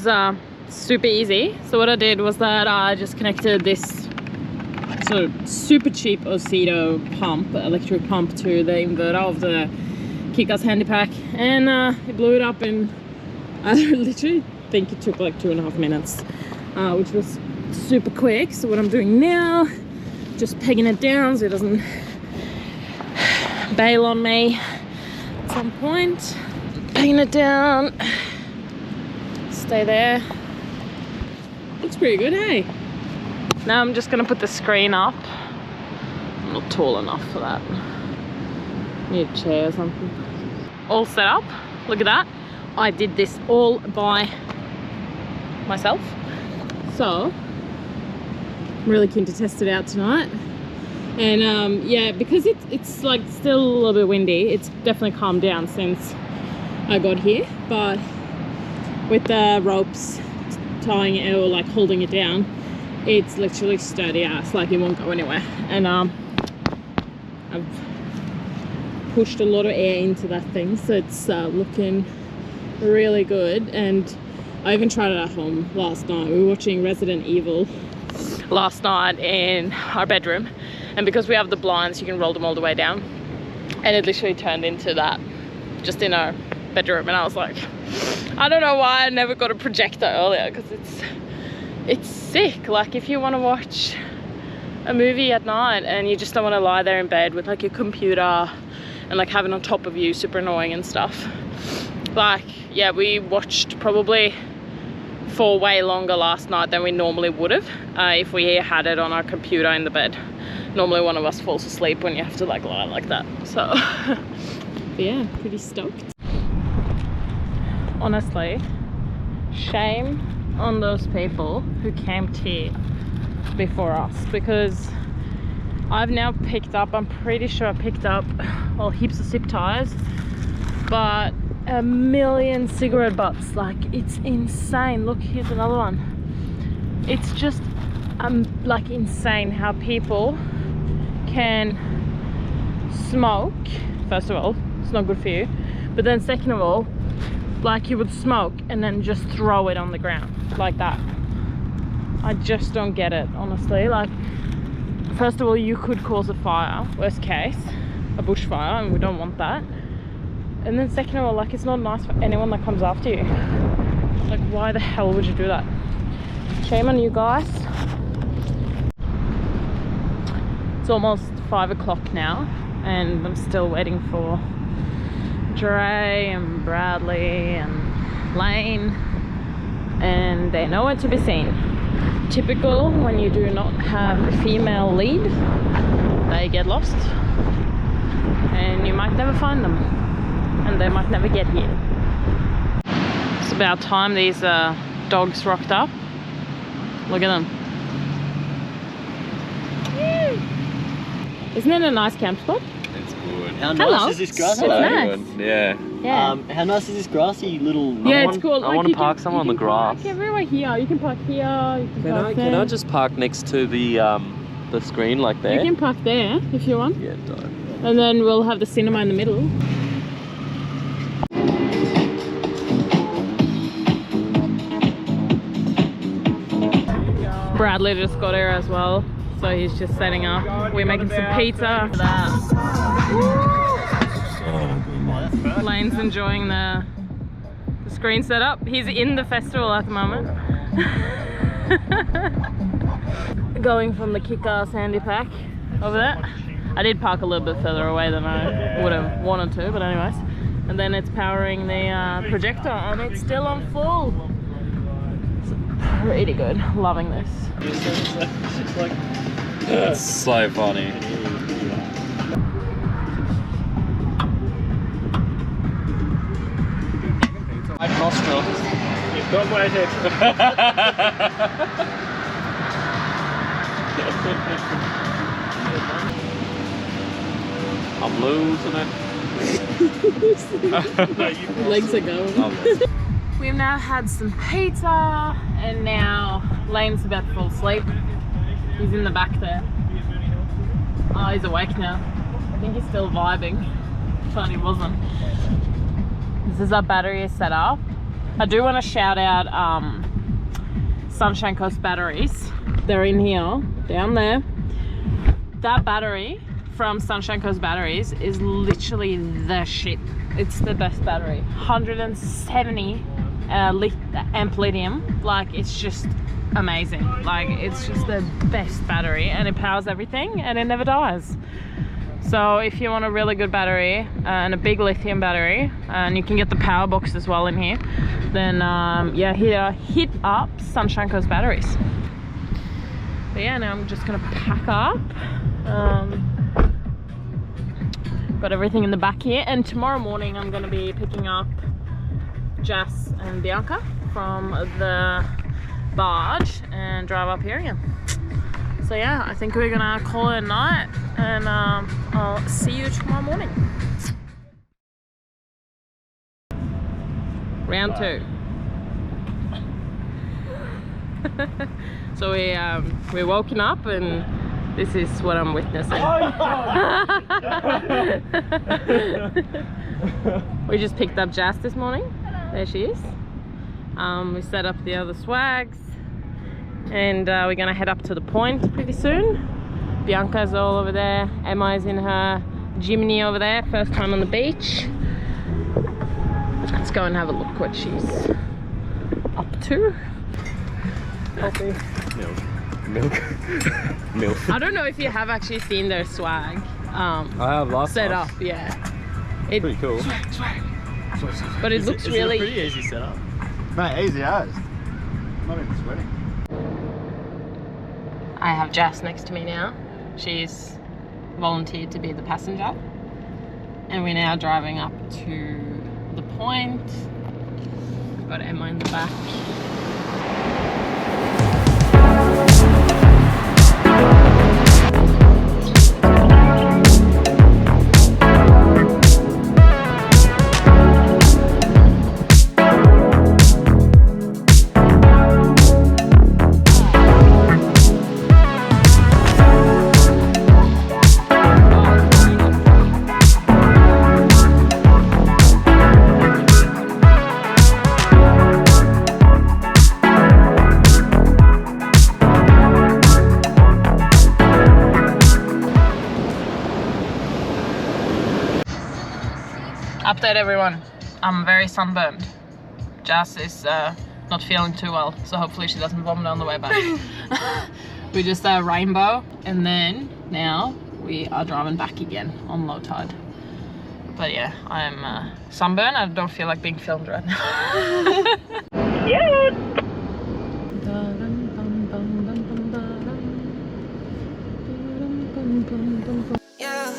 was super easy. So what I did was that I just connected this sort of super cheap Osito pump, electric pump, to the inverter of the Kickass handy pack, and it blew it up, and I literally think it took like 2.5 minutes, which was super quick. So what I'm doing now, just pegging it down so it doesn't bail on me at some point. Pegging it down, stay there. Looks pretty good, hey? Now I'm just gonna put the screen up. I'm not tall enough for that. Need a chair or something. All set up. Look at that. I did this all by myself. So I'm really keen to test it out tonight. And yeah, because it's like still a little bit windy, it's definitely calmed down since I got here. But with the ropes tying it or like holding it down, it's literally sturdy ass, like it won't go anywhere. And I've pushed a lot of air into that thing, so it's looking really good. And I even tried it at home last night. We were watching Resident Evil last night in our bedroom, and because we have the blinds, you can roll them all the way down, and it literally turned into that just in our bedroom. And I was like, I don't know why I never got a projector earlier, because it's sick. Like if you want to watch a movie at night and you just don't want to lie there in bed with like your computer and like having on top of you, super annoying and stuff. Like, yeah, we watched probably for way longer last night than we normally would have if we had it on our computer in the bed. Normally one of us falls asleep when you have to like lie like that. So yeah, pretty stoked. Honestly, shame on those people who camped here before us, because I've now picked up, I'm pretty sure I picked up, well, heaps of zip ties, but a million cigarette butts. Like, it's insane. Look, here's another one. It's just like insane how people can smoke. First of all, it's not good for you, but then second of all, like you would smoke and then just throw it on the ground like that. I just don't get it, honestly. Like, first of all, you could cause a fire, worst case, a bushfire, and we don't want that. And then second of all, like, it's not nice for anyone that comes after you. Like, why the hell would you do that? Shame on you guys. It's almost 5 o'clock now, and I'm still waiting for Dre and Bradley and Lane, and they're nowhere to be seen. Typical when you do not have a female lead, they get lost and you might never find them, and they might never get here. It's about time these dogs rocked up. Look at them. Isn't it a nice camp spot? It's good. How nice is this grass? Hello. Nice. Yeah. How nice is this grassy little... Yeah, it's cool. I want to park somewhere on the grass. Park everywhere here. You can park here. You can park there. Can I just park next to the screen like there? You can park there if you want. Yeah, don't. And then we'll have the cinema in the middle. Bradley just got here as well, so he's just setting up. We're making some pizza for that. Lane's enjoying the screen setup. He's in the festival at the moment. Going from the Kickass handy pack over there. I did park a little bit further away than I would have wanted to, but anyways. And then it's powering the projector, and it's still on full. It's pretty good. Loving this. It's so funny. Nostrils. You've got waited. I'm losing it. Legs are going. We've now had some pizza, and now Lane's about to fall asleep. He's in the back there. Oh, he's awake now. I think he's still vibing, but he wasn't. This is our battery set up. I do want to shout out Sunshine Coast batteries. They're in here, down there. That battery from Sunshine Coast batteries is literally the shit. It's the best battery. 170 amp lithium. Like, it's just amazing. Like, it's just the best battery, and it powers everything and it never dies. So if you want a really good battery and a big lithium battery, and you can get the power box as well in here, then yeah, hit up Sunshine Coast batteries. But yeah, now I'm just gonna pack up. Got everything in the back here, and tomorrow morning I'm gonna be picking up Jess and Bianca from the barge and drive up here again. So yeah, I think we're gonna call it a night, and I'll see you tomorrow morning. Round 2. So we're woken up, and this is what I'm witnessing. We just picked up Jess this morning. There she is. We set up the other swags, and we're gonna head up to the point pretty soon. Bianca's all over there. Emma's in her Jimny over there, first time on the beach. Let's go and have a look what she's up to. Milk. I don't know if you have actually seen their swag. I have last set time. up, yeah. Pretty cool. But it looks really. It's a pretty easy setup. Mate, easy as. Not even sweating. I have Jess next to me now. She's volunteered to be the passenger. And we're now driving up to the point. Got Emma in the back. Update everyone, I'm very sunburned. Jess is not feeling too well, so hopefully she doesn't vomit on the way back. We just rainbow, and then now we are driving back again on low tide. But yeah, I'm sunburned. I don't feel like being filmed right now. Yeah. Yeah,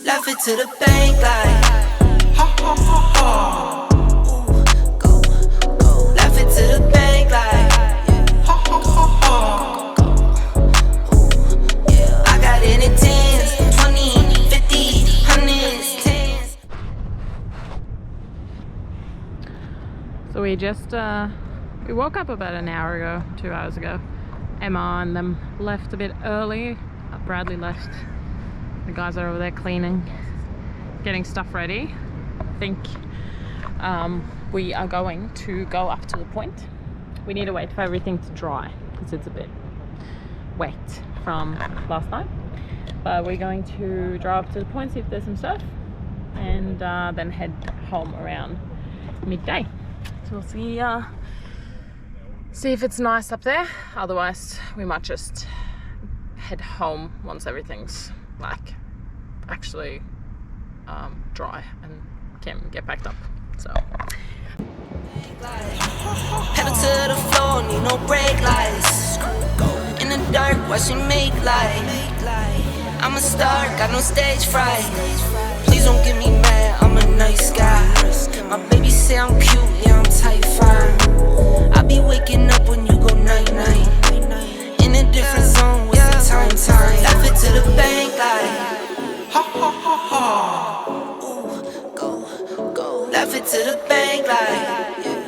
left it to the bank like ha ha ha ha. Ooh, go, go. Left it to the bank like ha ha ha ha. Go, ooh, yeah. I got it in tens, 20, 50, hundreds, tens. So we just we woke up about an hour ago, 2 hours ago. Emma and them left a bit early. Bradley left. The guys are over there cleaning, getting stuff ready. I think we are going to go up to the point. We need to wait for everything to dry because it's a bit wet from last night. But we're going to drive up to the point, see if there's some surf, and then head home around midday. So we'll see if it's nice up there. Otherwise, we might just head home once everything's like actually dry and can get backed up. So Pedal to the floor, need no brake lights. In the dark, watch me make light. I'm a star, got no stage fright. Please don't get me mad, I'm a nice guy. My baby say I'm cute, yeah I'm type 5. I be waking up when you go night-night. In a different zone, what's the time? Left it to the bank like ha ha ha ha. Ooh, go, go. Left it to the bank like yeah.